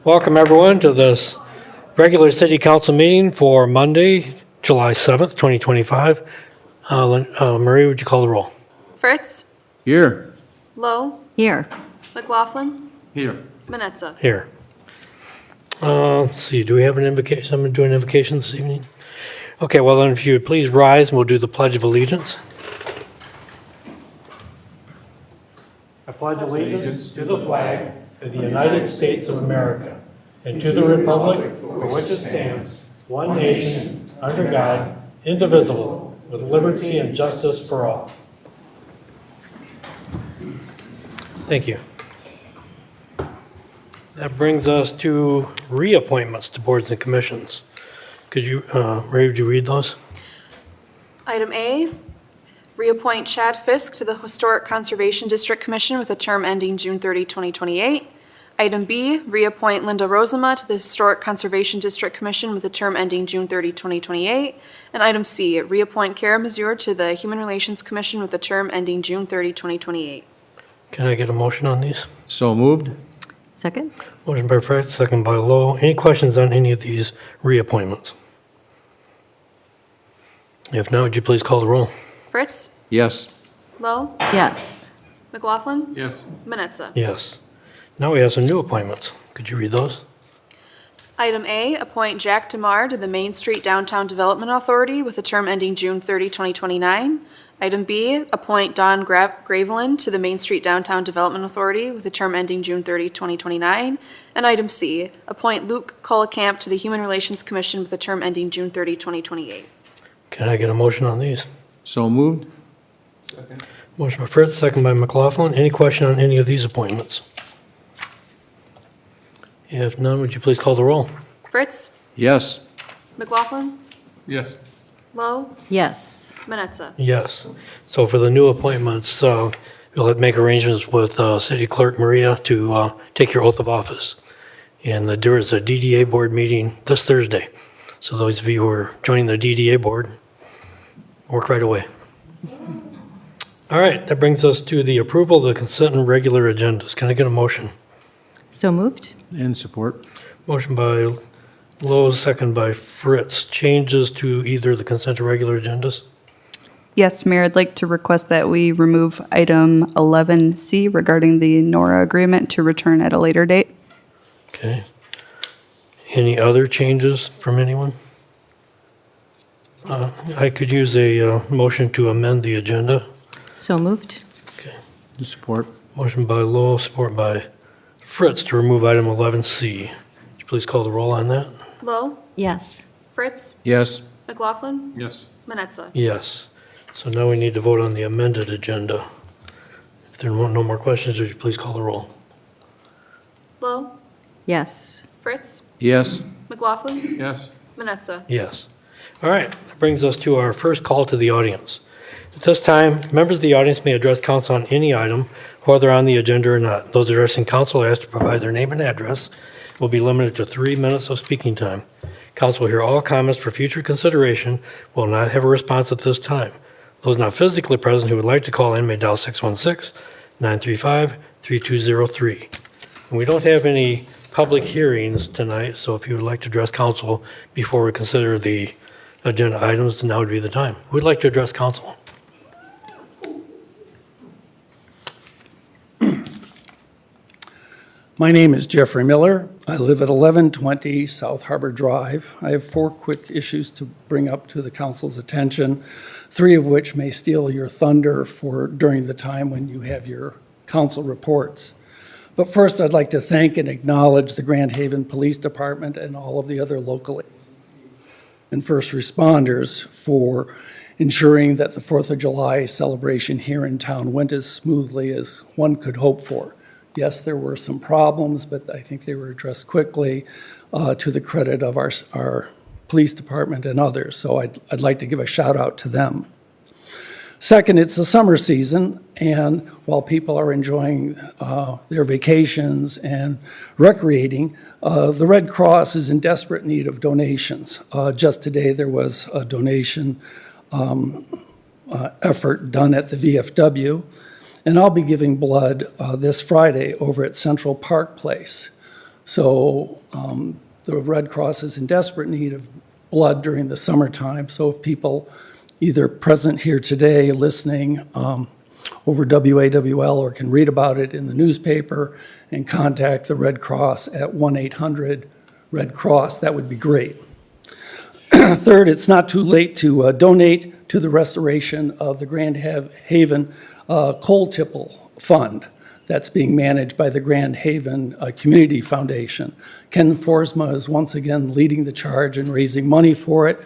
Welcome, everyone, to this regular city council meeting for Monday, July 7th, 2025. Marie, would you call the roll? Fritz, Here. Lowe, Here. McLaughlin, Here. Manetza. Here. Let's see, do we have an invocation? Someone doing invocation this evening? Okay, well then, if you would please rise and we'll do the Pledge of Allegiance. I pledge allegiance to the flag of the United States of America and to the republic for which it stands, one nation, under God, indivisible, with liberty and justice for all. Thank you. That brings us to reappointments to boards and commissions. Could you, Ray, would you read those? Item A, reappoint Chad Fisk to the Historic Conservation District Commission with a term ending June 30, 2028. Item B, reappoint Linda Rosema to the Historic Conservation District Commission with a term ending June 30, 2028. And item C, reappoint Kara Mazur to the Human Relations Commission with a term ending June 30, 2028. Can I get a motion on these? So moved. Second? Motion by Fritz, second by Lowe. Any questions on any of these reappointments? If not, would you please call the roll? Fritz, Yes. Lowe, Yes. McLaughlin, Yes. Manetza. Yes. Now we have some new appointments. Could you read those? Item A, appoint Jack DeMar to the Main Street Downtown Development Authority with a term ending June 30, 2029. Item B, appoint Don Gravelin to the Main Street Downtown Development Authority with a term ending June 30, 2029. And item C, appoint Luke Collicamp to the Human Relations Commission with a term ending June 30, 2028. Can I get a motion on these? So moved. Motion by Fritz, second by McLaughlin. Any question on any of these appointments? If none, would you please call the roll? Fritz, Yes. McLaughlin, Yes. Lowe, Yes. Manetza. Yes. So for the new appointments, we'll make arrangements with City Clerk Maria to take your oath of office. And there is a DDA board meeting this Thursday. So those of you who are joining the DDA board, work right away. All right, that brings us to the approval of the consent and regular agendas. Can I get a motion? So moved? And support. Motion by Lowe, second by Fritz. Changes to either the consent or regular agendas? Yes, Mayor, I'd like to request that we remove item 11C regarding the NORA agreement to return at a later date. Okay. Any other changes from anyone? I could use a motion to amend the agenda. So moved? Okay. Support. Motion by Lowell, support by Fritz to remove item 11C. Would you please call the roll on that? Lowe, Yes. Fritz, Yes. McLaughlin, Yes. Manetza. Yes. So now we need to vote on the amended agenda. If there are no more questions, would you please call the roll? Lowe, Yes. Fritz, Yes. McLaughlin, Yes. Manetza. Yes. All right, that brings us to our first call to the audience. At this time, members of the audience may address council on any item, whether on the agenda or not. Those addressing council are asked to provide their name and address. Will be limited to 3 minutes of speaking time. Council will hear all comments for future consideration, will not have a response at this time. Those not physically present who would like to call in may dial 616-935-3203. And we don't have any public hearings tonight, so if you would like to address council before we consider the agenda items, now would be the time. Who would like to address council? My name is Jeffrey Miller. I live at 1120 South Harbor Drive. I have 4 quick issues to bring up to the council's attention, 3 of which may steal your thunder for during the time when you have your council reports. But first, I'd like to thank and acknowledge the Grand Haven Police Department and all of the other local and first responders for ensuring that the 4th of July celebration here in town went as smoothly as one could hope for. Yes, there were some problems, but I think they were addressed quickly to the credit of our police department and others. So I'd like to give a shout out to them. Second, it's the summer season, and while people are enjoying their vacations and recreating, the Red Cross is in desperate need of donations. Just today, there was a donation effort done at the VFW. And I'll be giving blood this Friday over at Central Park Place. So the Red Cross is in desperate need of blood during the summertime. So if people either present here today, listening over WAWL, or can read about it in the newspaper and contact the Red Cross at 1-800-RED-CROSS, that would be great. Third, it's not too late to donate to the restoration of the Grand Haven Coal Tipple Fund that's being managed by the Grand Haven Community Foundation. Ken Forsma is once again leading the charge and raising money for it.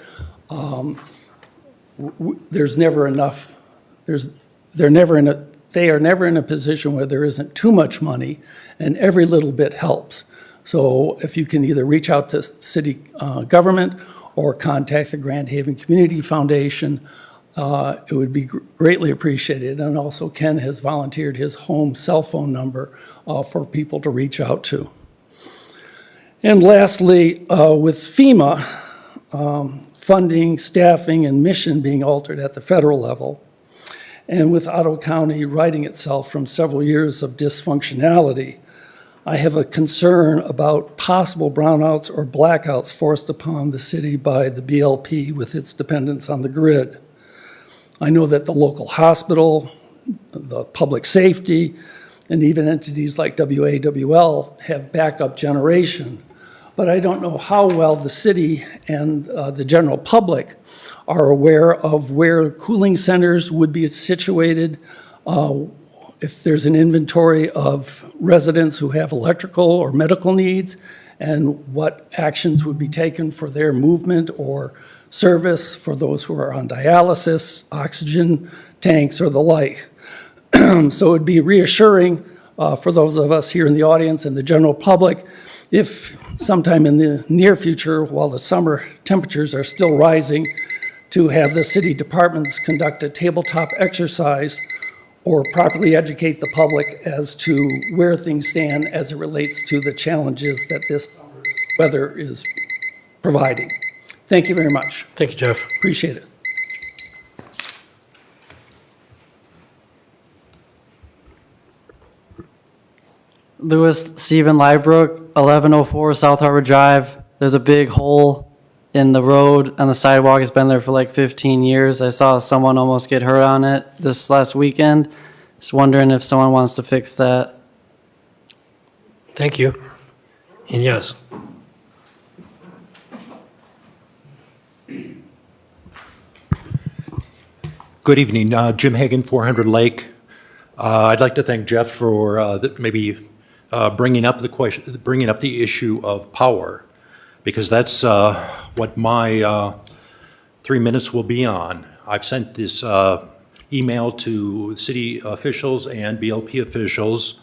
There's never enough, they are never in a position where there isn't too much money, and every little bit helps. So if you can either reach out to city government or contact the Grand Haven Community Foundation, it would be greatly appreciated. And also Ken has volunteered his home cell phone number for people to reach out to. And lastly, with FEMA funding, staffing, and mission being altered at the federal level, and with Ottawa County righting itself from several years of dysfunctionality, I have a concern about possible brownouts or blackouts forced upon the city by the BLP with its dependence on the grid. I know that the local hospital, the public safety, and even entities like WAWL have backup generation, but I don't know how well the city and the general public are aware of where cooling centers would be situated, if there's an inventory of residents who have electrical or medical needs, and what actions would be taken for their movement or service for those who are on dialysis, oxygen tanks, or the like. So it'd be reassuring for those of us here in the audience and the general public if sometime in the near future, while the summer temperatures are still rising, to have the city departments conduct a tabletop exercise or properly educate the public as to where things stand as it relates to the challenges that this summer's weather is providing. Thank you very much. Thank you, Jeff. Appreciate it. Lewis Stephen Liebrook, 1104 South Harbor Drive. There's a big hole in the road on the sidewalk. It's been there for like 15 years. I saw someone almost get hurt on it this last weekend. Just wondering if someone wants to fix that. Thank you. And yes. Good evening. Jim Hagan, 400 Lake. I'd like to thank Jeff for bringing up the issue of power, because that's what my 3 minutes will be on. I've sent this email to city officials and BLP officials,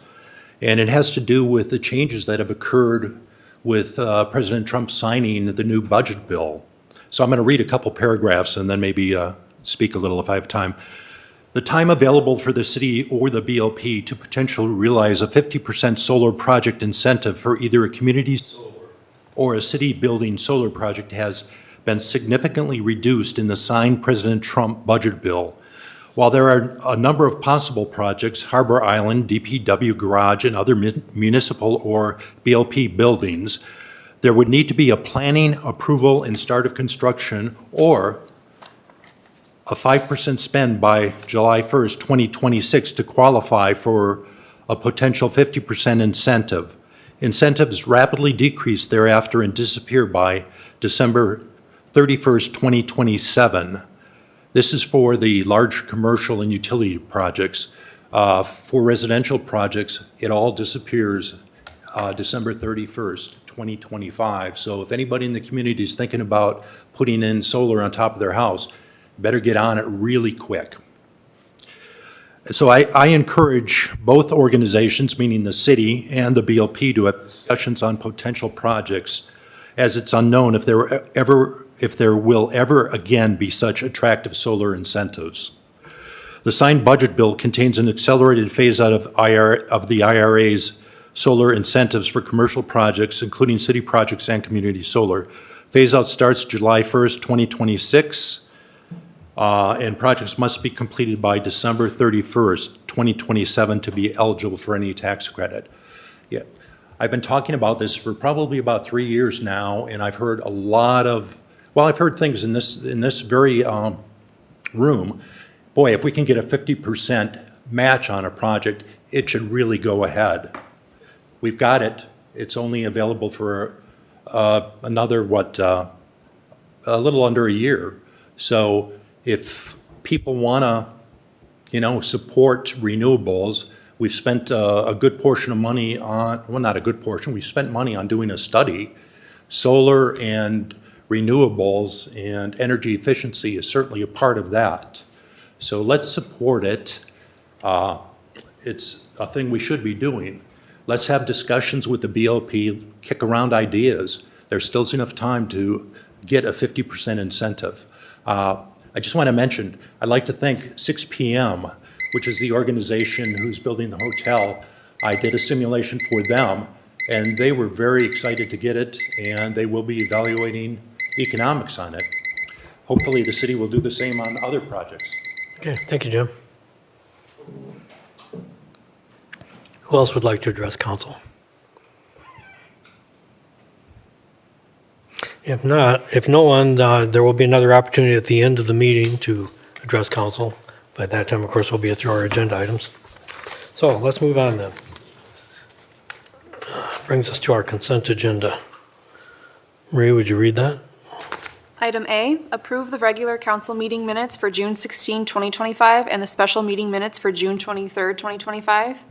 and it has to do with the changes that have occurred with President Trump signing the new budget bill. So I'm going to read a couple paragraphs and then maybe speak a little if I have time. The time available for the city or the BLP to potentially realize a 50% solar project incentive for either a community solar or a city building solar project has been significantly reduced in the signed President Trump budget bill. While there are a number of possible projects, Harbor Island, DPW Garage, and other municipal or BLP buildings, there would need to be a planning, approval, and start of construction, or a 5% spend by July 1st, 2026 to qualify for a potential 50% incentive. Incentives rapidly decrease thereafter and disappear by December 31st, 2027. This is for the large commercial and utility projects. For residential projects, it all disappears December 31st, 2025. So if anybody in the community is thinking about putting in solar on top of their house, better get on it really quick. So I encourage both organizations, meaning the city and the BLP, to have discussions on potential projects, as it's unknown if there will ever again be such attractive solar incentives. The signed budget bill contains an accelerated phase-out of the IRA's solar incentives for commercial projects, including city projects and community solar. Phase-out starts July 1st, 2026. And projects must be completed by December 31st, 2027 to be eligible for any tax credit. Yeah. I've been talking about this for probably about 3 years now, and I've heard a lot of, well, I've heard things in this very room. Boy, if we can get a 50% match on a project, it should really go ahead. We've got it. It's only available for another, a little under a year. So if people want to, support renewables, we've spent a good portion of money on, well, not a good portion, we've spent money on doing a study. Solar and renewables and energy efficiency is certainly a part of that. So let's support it. It's a thing we should be doing. Let's have discussions with the BLP, kick around ideas. There's still enough time to get a 50% incentive. I just want to mention, I'd like to thank 6 PM, which is the organization who's building the hotel. I did a simulation for them, and they were very excited to get it, and they will be evaluating economics on it. Hopefully, the city will do the same on other projects. Okay, thank you, Jim. Who else would like to address council? If not, if no one, there will be another opportunity at the end of the meeting to address council. By that time, of course, we'll be through our agenda items. So let's move on then. Brings us to our consent agenda. Marie, would you read that? Item A, approve the regular council meeting minutes for June 16, 2025, and the special meeting minutes for June 23, 2025.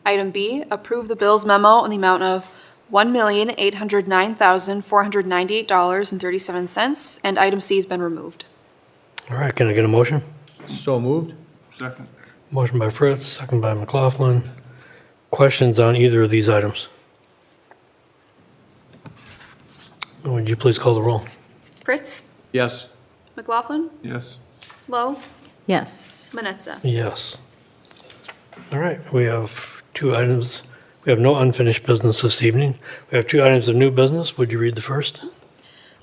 Item B, approve the bills memo in the amount of $1,809,498.37, and item C has been removed. All right, can I get a motion? So moved. Second. Motion by Fritz, second by McLaughlin. Questions on either of these items? Would you please call the roll? Fritz? Yes. McLaughlin? Yes. Lowe? Yes. Manetza? Yes. All right, we have two items. We have no unfinished business this evening. We have two items of new business. Would you read the first?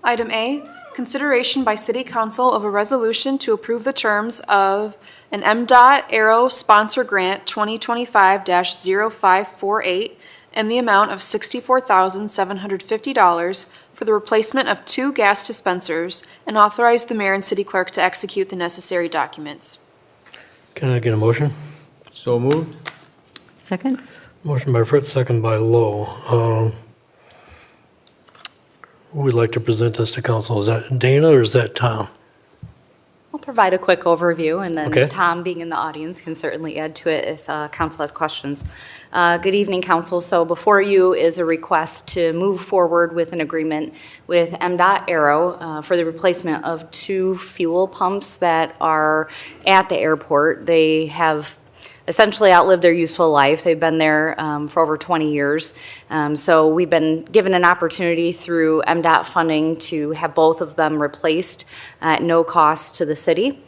Item A, consideration by City Council of a resolution to approve the terms of an MDOT Aero Sponsor Grant 2025-0548 in the amount of $64,750 for the replacement of 2 gas dispensers and authorize the mayor and city clerk to execute the necessary documents. Can I get a motion? So moved. Second? Motion by Fritz, second by Lowe. Who would like to present this to council? Is that Dana or is that Tom? I'll provide a quick overview, and Okay. then Tom, being in the audience, can certainly add to it if council has questions. Good evening, council. So before you is a request to move forward with an agreement with MDOT Aero for the replacement of 2 fuel pumps that are at the airport. They have essentially outlived their useful life. They've been there for over 20 years. So we've been given an opportunity through MDOT funding to have both of them replaced at no cost to the city.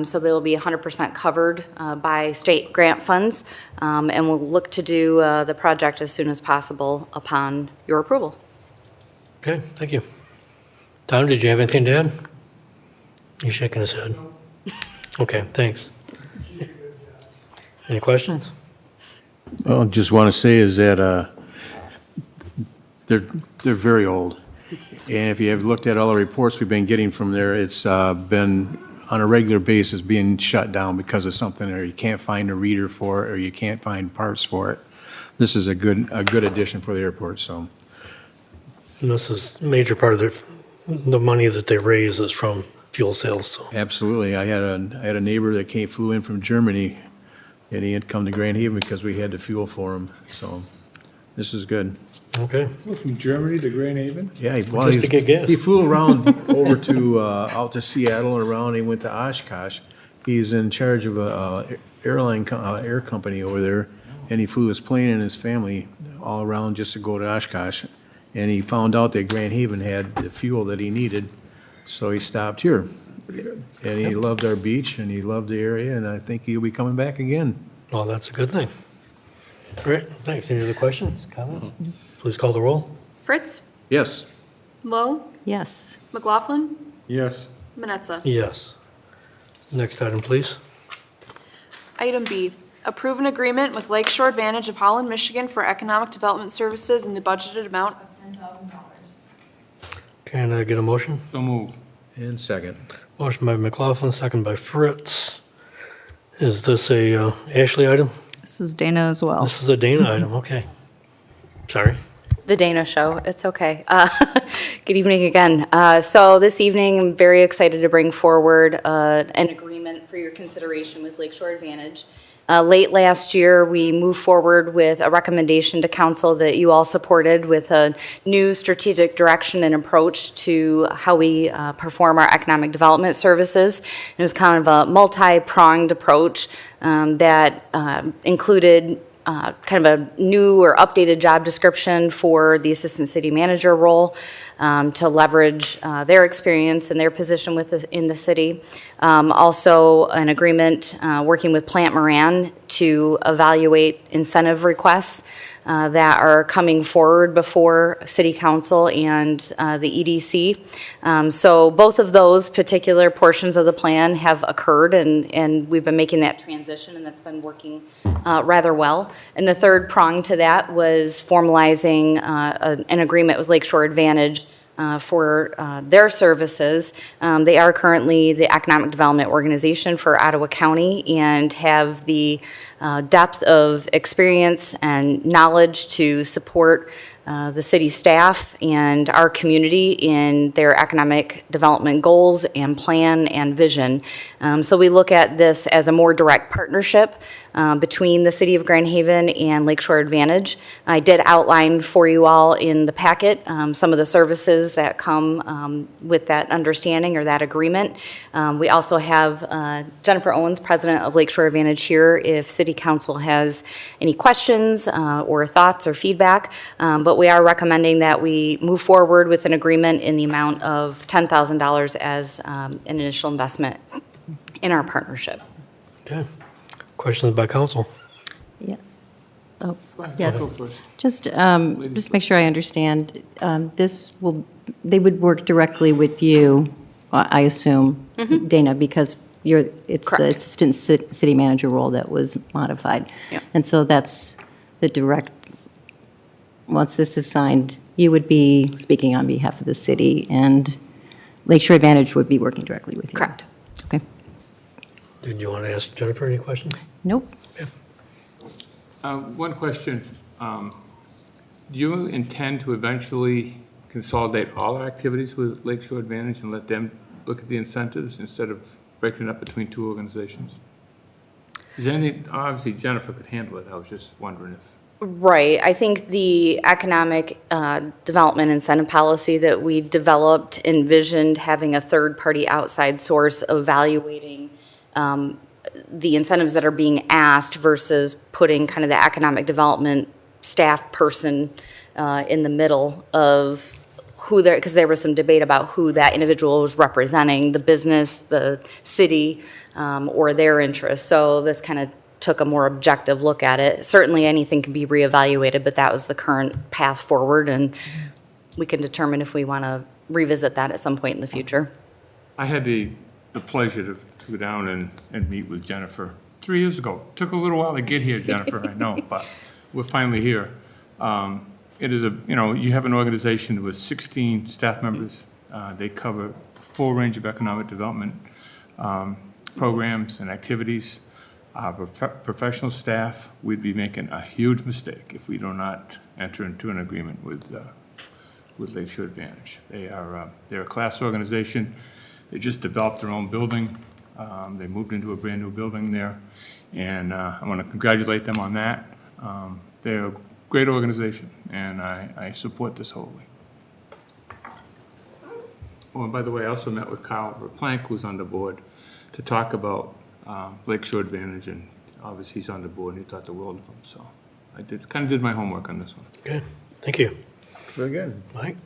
So they'll be 100% covered by state grant funds, and we'll look to do the project as soon as possible upon your approval. Okay, thank you. Tom, did you have anything to add? He's shaking his head. Okay, thanks. Any questions? Well, just want to say is that they're very old. And if you have looked at all the reports we've been getting from there, it's been on a regular basis being shut down because of something, or you can't find a reader for it, or you can't find parts for it. This is a good addition for the airport, so. And this is a major part of the money that they raise is from fuel sales, so. Absolutely. I had a neighbor that flew in from Germany, and he had come to Grand Haven because we had the fuel for him, so this is good. Okay, From Germany to Grand Haven? Yeah, Just to get gas. he flew around over to, out to Seattle and around, he went to Oshkosh. He's in charge of a air company over there, and he flew his plane and his family all around just to go to Oshkosh. And he found out that Grand Haven had the fuel that he needed, so he stopped here. And he loved our beach, and he loved the area, and I think he'll be coming back again. well, that's a good thing. All right, thanks. Any other questions, comments? Please call the roll. Fritz? Yes. Lowe? Yes. McLaughlin? Yes. Manetza? Yes. Next item, please. Item B, approve an agreement with Lakeshore Advantage of Holland, Michigan for economic development services in the budgeted amount of $10,000. Can I get a motion? So move. And second. Motion by McLaughlin, second by Fritz. Is this a Ashley item? This is Dana as well. This is a Dana item, okay. Sorry. The Dana Show, it's okay. Good evening again. So this evening, I'm very excited to bring forward an agreement for your consideration with Lakeshore Advantage. Late last year, we moved forward with a recommendation to council that you all supported with a new strategic direction and approach to how we perform our economic development services. It was kind of a multi-pronged approach that included kind of a new or updated job description for the assistant city manager role to leverage their experience and their position in the city. Also, an agreement working with Plant Moran to evaluate incentive requests that are coming forward before City Council and the EDC. So both of those particular portions of the plan have occurred, and we've been making that transition, and that's been working rather well. And the third prong to that was formalizing an agreement with Lakeshore Advantage for their services. They are currently the economic development organization for Ottawa County and have the depth of experience and knowledge to support the city staff and our community in their economic development goals and plan and vision. So we look at this as a more direct partnership between the City of Grand Haven and Lakeshore Advantage. I did outline for you all in the packet some of the services that come with that understanding or that agreement. We also have Jennifer Owens, President of Lakeshore Advantage, here if City Council has any questions or thoughts or feedback. But we are recommending that we move forward with an agreement in the amount of $10,000 as an initial investment in our partnership. Okay. Questions by council? Yeah. Oh, yes. Just make sure I understand. They would work directly with you, I assume, Dana, because it's the Correct. assistant city manager role that was modified. Yeah. And so that's the direct, once this is signed, you would be speaking on behalf of the city, and Lakeshore Advantage would be working directly with you. Correct. Okay. Did you want to ask Jennifer any questions? Nope. One question. Do you intend to eventually consolidate all our activities with Lakeshore Advantage and let them look at the incentives instead of breaking it up between two organizations? Is there any, obviously Jennifer could handle it. I was just wondering if. Right. I think the economic development incentive policy that we developed envisioned having a third-party outside source evaluating the incentives that are being asked versus putting kind of the economic development staff person in the middle of who there, because there was some debate about who that individual was representing, the business, the city, or their interests. So this kind of took a more objective look at it. Certainly anything can be reevaluated, but that was the current path forward, and we can determine if we want to revisit that at some point in the future. I had the pleasure to go down and meet with Jennifer 3 years ago. Took a little while to get here, Jennifer, I know, but we're finally here. It is you have an organization with 16 staff members. They cover the full range of economic development programs and activities. Professional staff, we'd be making a huge mistake if we do not enter into an agreement with Lakeshore Advantage. They're a class organization. They just developed their own building. They moved into a brand-new building there, and I want to congratulate them on that. They're a great organization, and I support this wholly. Oh, and by the way, I also met with Kyle Verplank, who's on the board, to talk about Lakeshore Advantage, and obviously he's on the board, and he thought the world of him, so I did my homework on this one. Okay, thank you. Very good. Mike?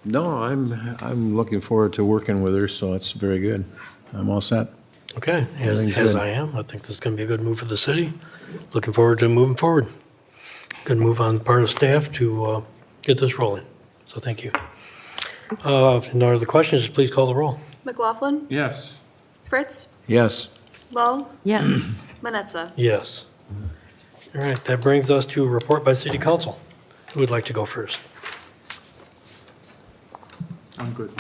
No, I'm looking forward to working with her, so it's very good. I'm all set. Okay, Everything's as good. I am. I think this is going to be a good move for the city. Looking forward to moving forward. Good move on the part of staff to get this rolling, so thank you. If no other questions, please call the roll. McLaughlin, Yes. Fritz, Yes. Lowe, Yes. Manetza. Yes. All right, that brings us to a report by city council. Who would like to go first? I'm good.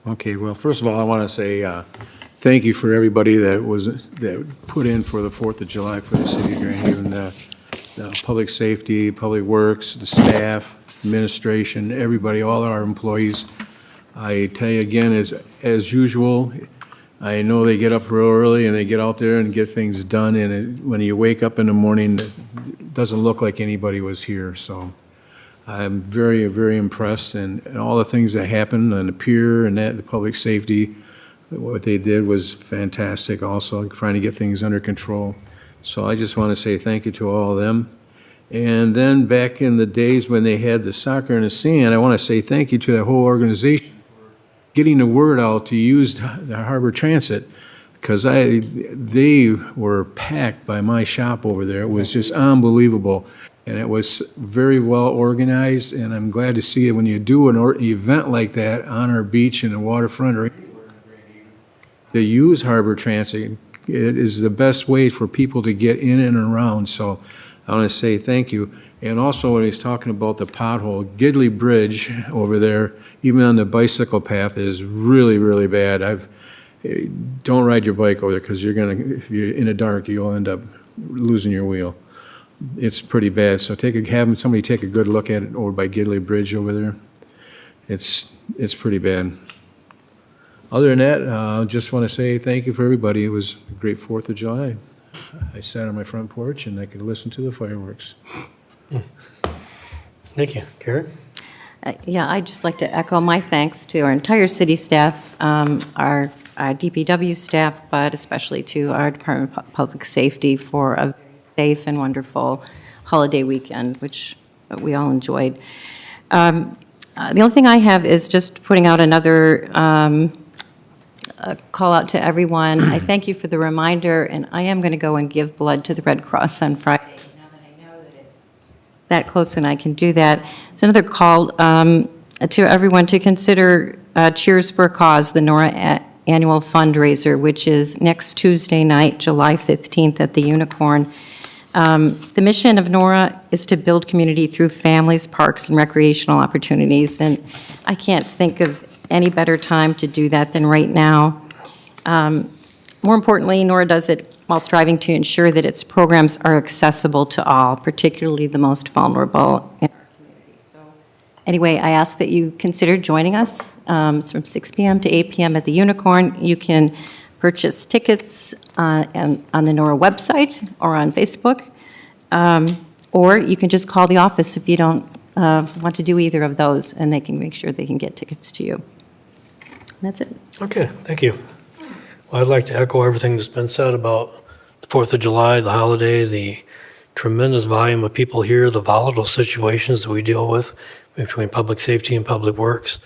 Okay, well, first of all, I want to say thank you for everybody that put in for the 4th of July for the city of Grand Haven, the public safety, public works, the staff, administration, everybody, all our employees. I tell you again, as usual, I know they get up real early and they get out there and get things done, and when you wake up in the morning, it doesn't look like anybody was here, so I'm very, very impressed, and all the things that happened on the pier and that, the public safety, what they did was fantastic also, trying to get things under control. So I just want to say thank you to all of them. And then back in the days when they had the soccer in the sand, I want to say thank you to that whole organization for getting the word out to use the Harbor Transit, because they were packed by my shop over there. It was just unbelievable. And it was very well organized, and I'm glad to see it when you do an event like that on our beach in the waterfront or to use Harbor Transit. It is the best way for people to get in and around, so I want to say thank you. And also, when he's talking about the pothole, Gidley Bridge over there, even on the bicycle path, is really, really bad. Don't ride your bike over there, because if you're in the dark, you'll end up losing your wheel. It's pretty bad, so have somebody take a good look at it over by Gidley Bridge over there. It's pretty bad. Other than that, I just want to say thank you for everybody. It was a great 4th of July. I sat on my front porch and I could listen to the fireworks. Thank you. Karen? Yeah, I'd just like to echo my thanks to our entire city staff, our DPW staff, but especially to our Department of Public Safety for a safe and wonderful holiday weekend, which we all enjoyed. The only thing I have is just putting out another call out to everyone. I thank you for the reminder, and I am going to go and give blood to the Red Cross on Friday. Now that I know that it's that close and I can do that. It's another call to everyone to consider Cheers for a Cause, the NORA annual fundraiser, which is next Tuesday night, July 15th at the Unicorn. The mission of NORA is to build community through families, parks, and recreational opportunities, and I can't think of any better time to do that than right now. More importantly, NORA does it while striving to ensure that its programs are accessible to all, particularly the most vulnerable in our community. So anyway, I ask that you consider joining us. It's from 6 p.m. to 8 p.m. at the Unicorn. You can purchase tickets on the NORA website or on Facebook, or you can just call the office if you don't want to do either of those, and they can make sure they can get tickets to you. And that's it. Okay, thank you. Well, I'd like to echo everything that's been said about the 4th of July, the holiday, the tremendous volume of people here, the volatile situations that we deal with between public safety and public works.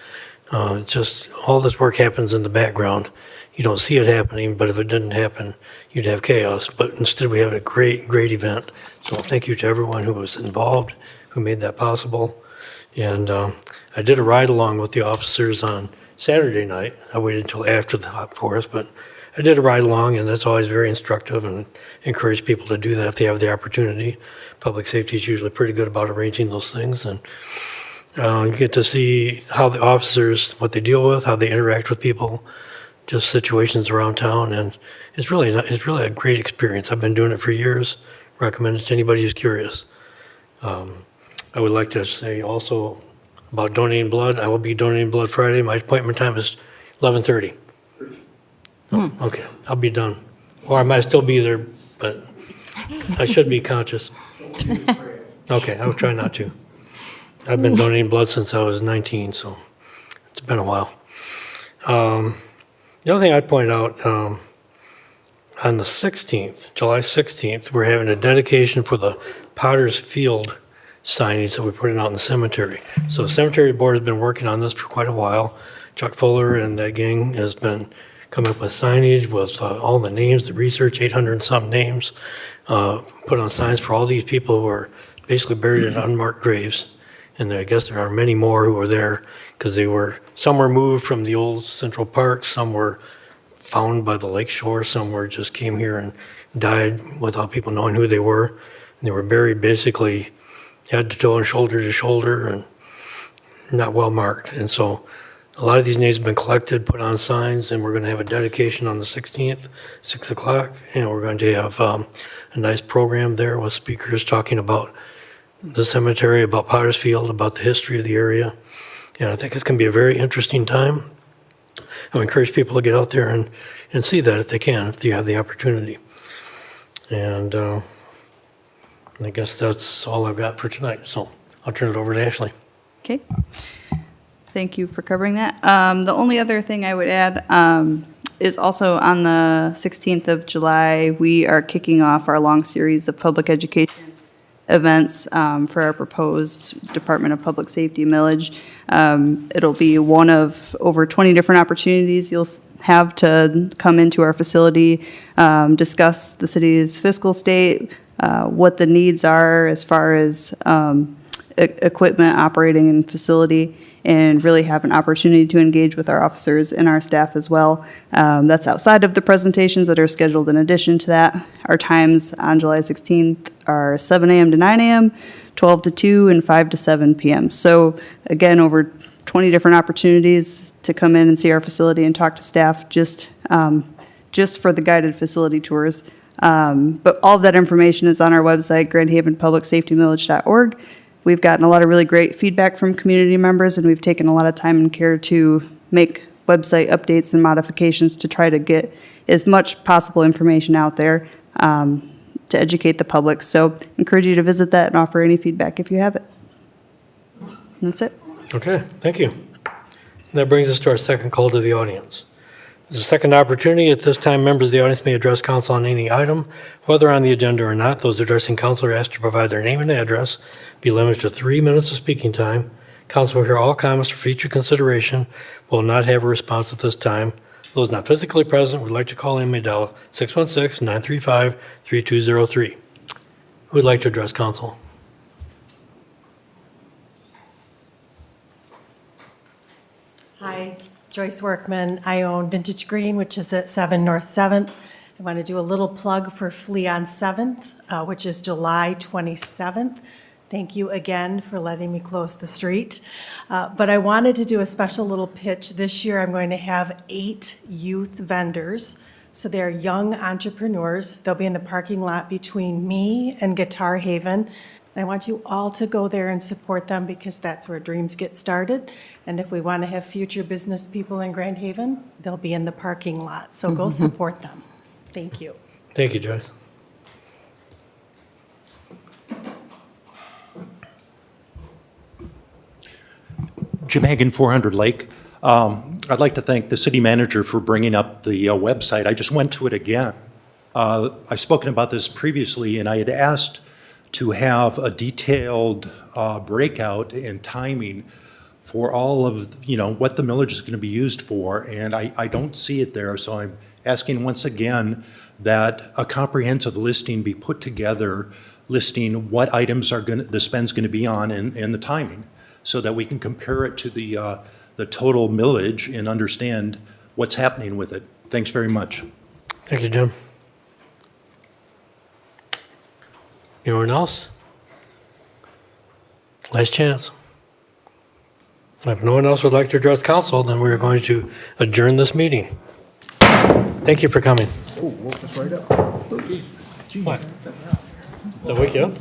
Just all this work happens in the background. You don't see it happening, but if it didn't happen, you'd have chaos. But instead, we have a great, great event. So thank you to everyone who was involved, who made that possible. And I did a ride along with the officers on Saturday night. I waited until after the 4th, but I did a ride along, and that's always very instructive, and encourage people to do that if they have the opportunity. Public safety is usually pretty good about arranging those things, and you get to see how the officers, what they deal with, how they interact with people, just situations around town, and it's really a great experience. I've been doing it for years. Recommend it to anybody who's curious. I would like to say also about donating blood. I will be donating blood Friday. My appointment time is 11:30. Oh, okay, I'll be done. Or I might still be there, but I should be conscious. Okay, I will try not to. I've been donating blood since I was 19, so it's been a while. The other thing I'd point out, on the 16th, July 16th, we're having a dedication for the Potter's Field signage that we're putting out in the cemetery. So the cemetery board has been working on this for quite a while. Chuck Fuller and that gang has been coming up with signage with all the names, the research, 800 and some names, put on signs for all these people who are basically buried in unmarked graves. And I guess there are many more who are there because some were moved from the old Central Park, some were found by the lake shore somewhere, just came here and died without people knowing who they were. And they were buried basically head to toe and shoulder to shoulder and not well marked. And so a lot of these names have been collected, put on signs, and we're going to have a dedication on the 16th, 6 o'clock. And we're going to have a nice program there with speakers talking about the cemetery, about Potter's Field, about the history of the area. And I think it's going to be a very interesting time. I encourage people to get out there and see that if they can, if you have the opportunity. And I guess that's all I've got for tonight. So I'll turn it over to Ashley. Okay. Thank you for covering that. The only other thing I would add is also on the 16th of July, we are kicking off our long series of public education events for our proposed Department of Public Safety millage. It'll be one of over 20 different opportunities you'll have to come into our facility, discuss the city's fiscal state, what the needs are as far as equipment operating in facility, and really have an opportunity to engage with our officers and our staff as well. That's outside of the presentations that are scheduled in addition to that. Our times on July 16th are 7 a.m. to 9 a.m., 12 to 2, and 5 to 7 p.m. So again, over 20 different opportunities to come in and see our facility and talk to staff just for the guided facility tours. But all of that information is on our website, grandhavenpublicsafetymillage.org. We've gotten a lot of really great feedback from community members, and we've taken a lot of time and care to make website updates and modifications to try to get as much possible information out there to educate the public. So encourage you to visit that and offer any feedback if you have it. And that's it. Okay, thank you. And that brings us to our second call to the audience. There's a second opportunity. At this time, members of the audience may address council on any item, whether on the agenda or not. Those addressing council are asked to provide their name and address, be limited to 3 minutes of speaking time. Council will hear all comments for future consideration, will not have a response at this time. Those not physically present would like to call in may dial 616-935-3203. Who would like to address council? Hi, Joyce Workman. I own Vintage Green, which is at 7 North 7th. I want to do a little plug for Flea on 7th, which is July 27th. Thank you again for letting me close the street. But I wanted to do a special little pitch. This year, I'm going to have 8 youth vendors. So they're young entrepreneurs. They'll be in the parking lot between me and Guitar Haven. I want you all to go there and support them because that's where dreams get started. And if we want to have future business people in Grand Haven, they'll be in the parking lot. So go support them. Thank you. Thank you, Joyce. Jim Hagan, 400 Lake. I'd like to thank the city manager for bringing up the website. I just went to it again. I've spoken about this previously, and I had asked to have a detailed breakout and timing for all of, what the millage is going to be used for, and I don't see it there, so I'm asking once again that a comprehensive listing be put together, listing what items the spend's going to be on and the timing, so that we can compare it to the total millage and understand what's happening with it. Thanks very much. Thank you, Jim. Anyone else? Last chance. If no one else would like to address council, then we're going to adjourn this meeting. Thank you for coming. Oh, woke us right up. What? Did I wake you up?